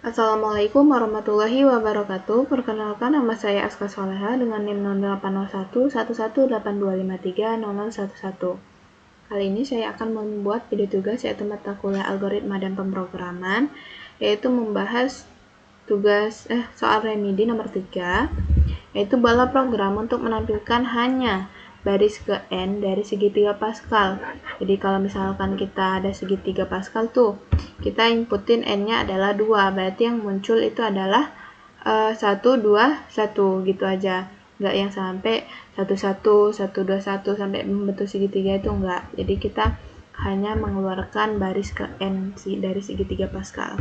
Assalamualaikum warahmatullahi wabarakatuh. Perkenalkan, nama saya Aska Soleha dengan NIM 08011182530011. Kali ini saya akan membuat video tugas yaitu mata kuliah algoritma dan pemrograman, yaitu membahas soal remedi nomor 3, yaitu bala program untuk menampilkan hanya baris ke N dari segitiga Pascal. Jadi kalau misalkan kita ada segitiga Pascal tuh, kita inputin N-nya adalah 2, berarti yang muncul itu adalah 1, 2, 1 gitu aja. Enggak yang sampai 1, 1, 1, 2, 1 sampai membentuk segitiga itu enggak. Jadi kita hanya mengeluarkan baris ke N dari segitiga Pascal.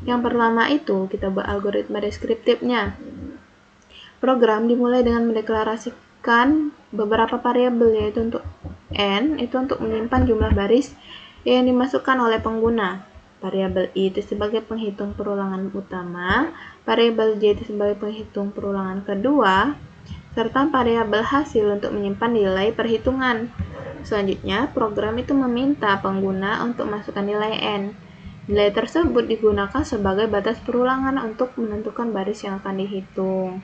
Yang pertama itu kita buat algoritma deskriptifnya. Program dimulai dengan mendeklarasikan beberapa variabel, yaitu untuk N itu untuk menyimpan jumlah baris yang dimasukkan oleh pengguna. Variabel I itu sebagai penghitung perulangan utama, variabel J itu sebagai penghitung perulangan kedua, serta variabel hasil untuk menyimpan nilai perhitungan. Selanjutnya, program itu meminta pengguna untuk masukkan nilai N. Nilai tersebut digunakan sebagai batas perulangan untuk menentukan baris yang akan dihitung.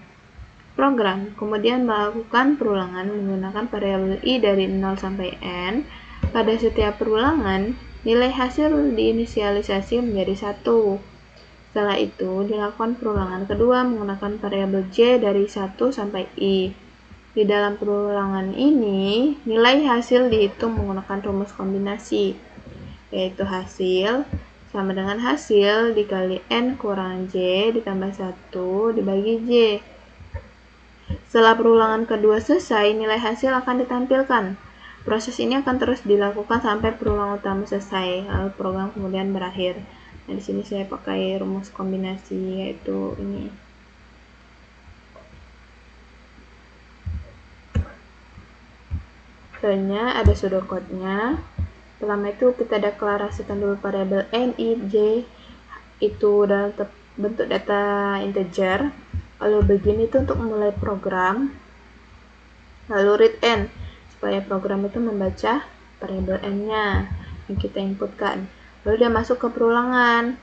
Program kemudian melakukan perulangan menggunakan variabel I dari 0 sampai N. Pada setiap perulangan, nilai hasil diinisialisasi menjadi 1. Setelah itu, dilakukan perulangan kedua menggunakan variabel J dari 1 sampai I. Di dalam perulangan ini, nilai hasil dihitung menggunakan rumus kombinasi, yaitu hasil sama dengan hasil dikali N kurang J ditambah 1 dibagi J. Setelah perulangan kedua selesai, nilai hasil akan ditampilkan. Proses ini akan terus dilakukan sampai perulangan utama selesai, lalu program kemudian berakhir. Nah, di sini saya pakai rumus kombinasi, yaitu ini. Selanjutnya ada pseudocode-nya. Pertama itu kita deklarasikan dulu variabel N, I, J itu dalam bentuk data integer. Lalu begin itu untuk memulai program. Lalu read N supaya program itu membaca variabel N-nya yang kita inputkan. Lalu dia masuk ke perulangan.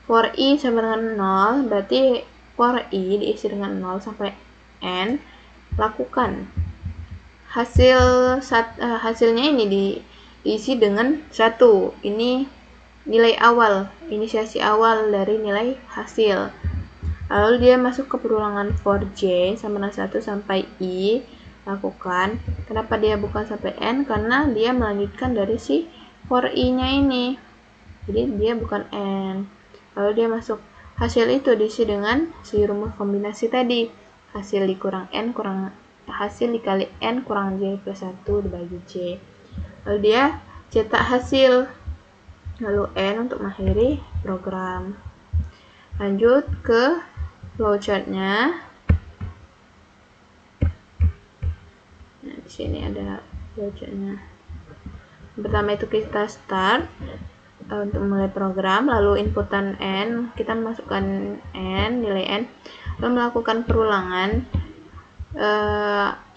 For I sama dengan 0, berarti for I diisi dengan 0 sampai N. Lakukan. Hasilnya ini diisi dengan 1. Ini nilai awal, inisiasi awal dari nilai hasil. Lalu dia masuk ke perulangan for J sama dengan 1 sampai I. Lakukan. Kenapa dia bukan sampai N? Karena dia melanjutkan dari si for I-nya ini. Jadi dia bukan N. Lalu dia masuk. Hasil itu diisi dengan si rumus kombinasi tadi. Hasil dikurang N kurang hasil dikali N kurang J plus 1 dibagi J. Lalu dia cetak hasil. Lalu N untuk mengakhiri program. Lanjut ke flowchart-nya. Nah, di sini ada flowchart-nya. Pertama itu kita start untuk mulai program, lalu inputan N, kita masukkan N, nilai N, lalu melakukan perulangan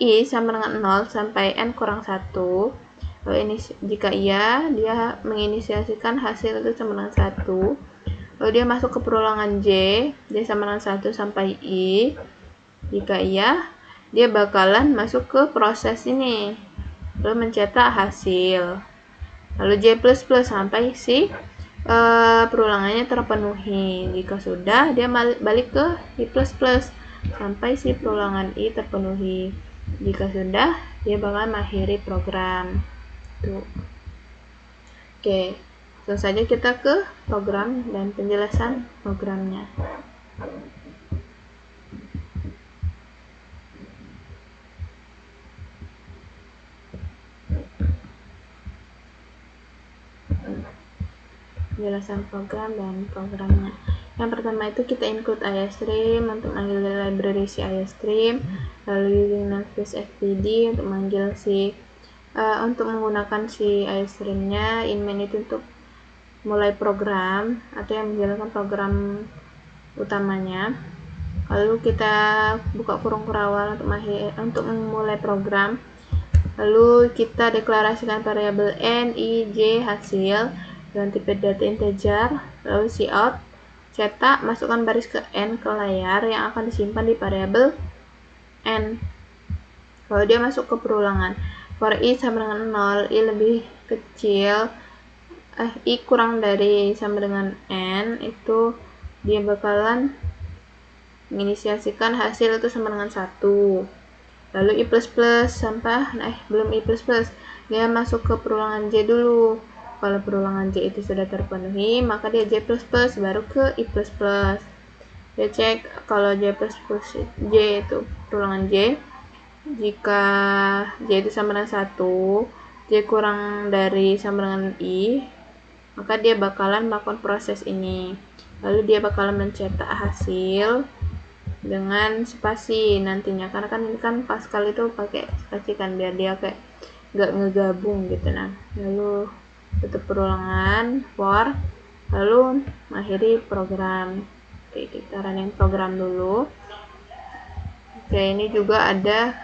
I sama dengan 0 sampai N kurang 1. Lalu ini jika iya, dia menginisiasikan hasil itu sama dengan 1. Lalu dia masuk ke perulangan J, dia sama dengan 1 sampai I. Jika iya, dia bakalan masuk ke proses ini, lalu mencetak hasil. Lalu J++ sampai si perulangannya terpenuhi. Jika sudah, dia balik ke I++ sampai si perulangan I terpenuhi. Jika sudah, dia bakalan mengakhiri program. Tuh. Oke. Langsung saja kita ke program dan penjelasan programnya. Penjelasan program dan programnya. Yang pertama itu kita include IOStream untuk manggil library si IOStream, lalu using navigate untuk manggil si untuk menggunakan si IOStream-nya, inmain itu untuk mulai program atau yang menjalankan program utamanya. Lalu kita buka kurung kurawal untuk memulai program. Lalu kita deklarasikan variabel N, I, J hasil dengan tipe data integer. Lalu cout cetak, masukkan baris ke N ke layar yang akan disimpan di variabel N. Kalau dia masuk ke perulangan, for I sama dengan 0, I lebih kecil, I kurang dari sama dengan N, itu dia bakalan menginisiasikan hasil itu sama dengan 1. Lalu I++ sampai, belum I++, dia masuk ke perulangan J dulu. Kalau perulangan J itu sudah terpenuhi, maka dia J++, baru ke I++. Dia cek kalau J++, J itu perulangan J, jika J itu sama dengan 1, J kurang dari sama dengan I, maka dia bakalan melakukan proses ini. Lalu dia bakalan mencetak hasil dengan spasi nantinya, karena kan ini kan Pascal itu pakai spasi kan, biar dia kayak nggak ngegabung gitu. Nah, lalu tutup perulangan for, lalu mengakhiri program. Oke, kita running program dulu. Oke, ini juga ada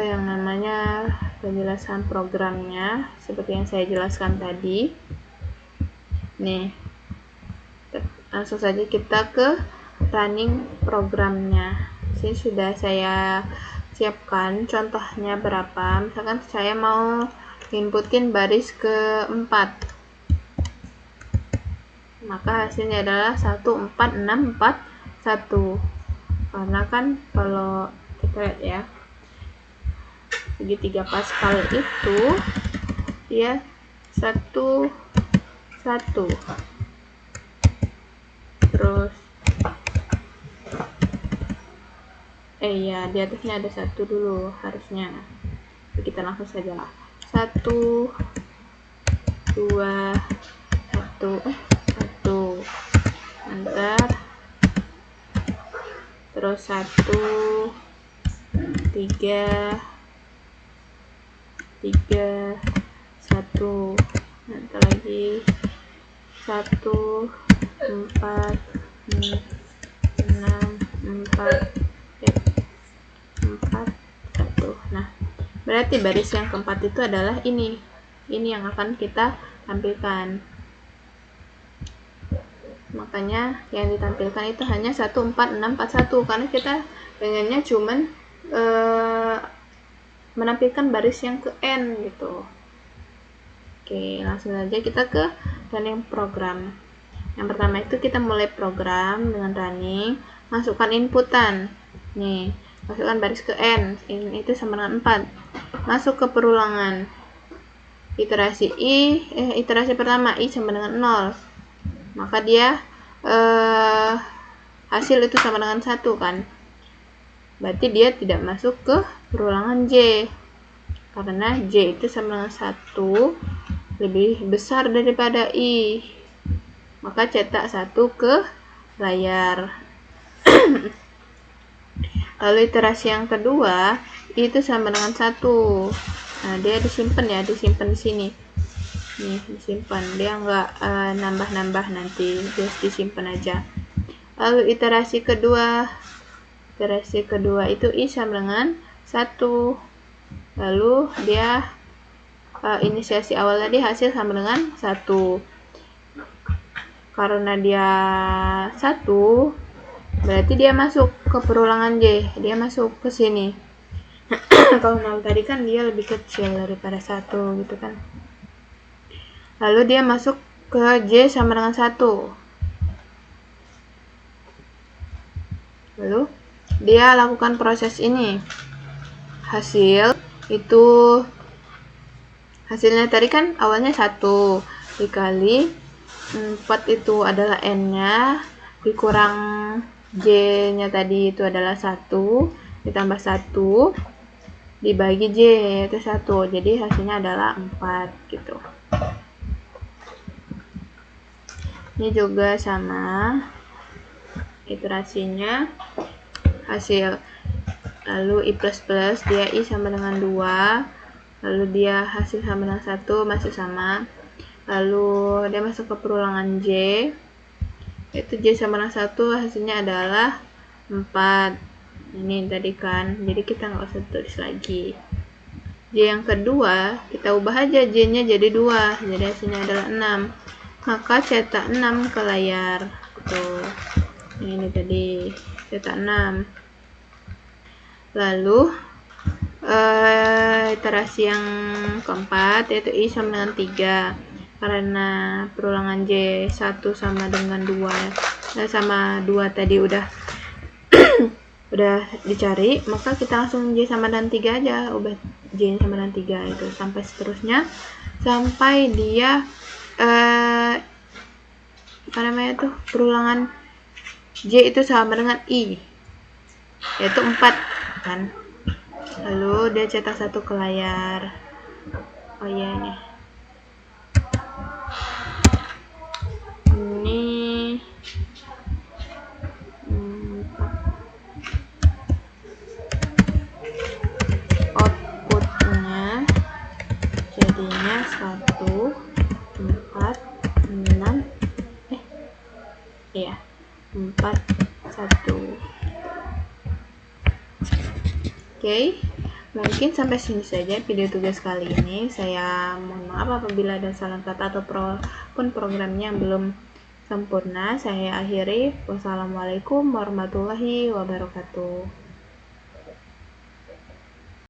yang namanya penjelasan programnya seperti yang saya jelaskan tadi. Nih, langsung saja kita ke running programnya. Sini sudah saya siapkan contohnya berapa. Misalkan saya mau inputin baris ke-4, maka hasilnya adalah 14641. Karena kan kalau kita lihat ya, segitiga Pascal itu dia 1 1, terus ya di atasnya ada 1 dulu harusnya. Kita langsung saja lah, 1 2 1 1, enter, terus 1 3 3 1, enter lagi, 1 4 6 4 1. Nah, berarti baris yang keempat itu adalah ini yang akan kita tampilkan. Makanya yang ditampilkan itu hanya 14641, karena kita pengennya cuman menampilkan baris yang ke N gitu. Oke, langsung saja kita ke running program. Yang pertama itu kita mulai program dengan running, masukkan inputan. Nih, masukkan baris ke N, ini itu sama dengan 4. Masuk ke perulangan. Iterasi iterasi pertama I sama dengan 0. Maka dia hasil itu sama dengan 1 kan. Berarti dia tidak masuk ke perulangan J. Karena J itu sama dengan 1 lebih besar daripada I. Maka cetak 1 ke layar. Lalu iterasi yang kedua itu sama dengan 1. Nah, dia disimpan ya, disimpan di sini. Nih, disimpan. Dia nggak nambah-nambah nanti, just disimpan aja. Lalu iterasi kedua itu I sama dengan 1. Lalu dia inisiasi awal tadi hasil sama dengan 1. Karena dia 1, berarti dia masuk ke perulangan J, dia masuk ke sini. Kalau 0 tadi kan dia lebih kecil daripada 1 gitu kan. Lalu dia masuk ke J sama dengan 1. Lalu dia lakukan proses ini. Hasilnya tadi kan awalnya 1 dikali 4 itu adalah N-nya, dikurang J-nya tadi itu adalah 1, ditambah 1, dibagi J yaitu 1, jadi hasilnya adalah 4 gitu. Ini juga sama, iterasinya hasil, lalu I++, dia I sama dengan 2, lalu dia hasil sama dengan 1, masih sama. Lalu dia masuk ke perulangan J, itu J sama dengan 1, hasilnya adalah 4. Ini tadi kan, jadi kita nggak usah tulis lagi. J yang kedua, kita ubah aja J-nya jadi 2, jadi hasilnya adalah 6. Maka cetak 6 ke layar. Ini tadi cetak 6. Lalu iterasi yang keempat yaitu I sama dengan 3, karena perulangan J 1 sama dengan 2 sama 2 tadi udah dicari, maka kita langsung J sama dengan 3 aja, ubah J sama dengan 3 itu sampai seterusnya sampai dia perulangan J itu sama dengan I yaitu 4 kan. Lalu dia cetak 1 ke layar. Oh iya, ini outputnya jadinya 1 4 6 4 1. Oke, mungkin sampai sini saja video tugas kali ini. Saya mohon maaf apabila ada salah kata ataupun programnya belum sempurna. Saya akhiri. Wassalamualaikum warahmatullahi wabarakatuh.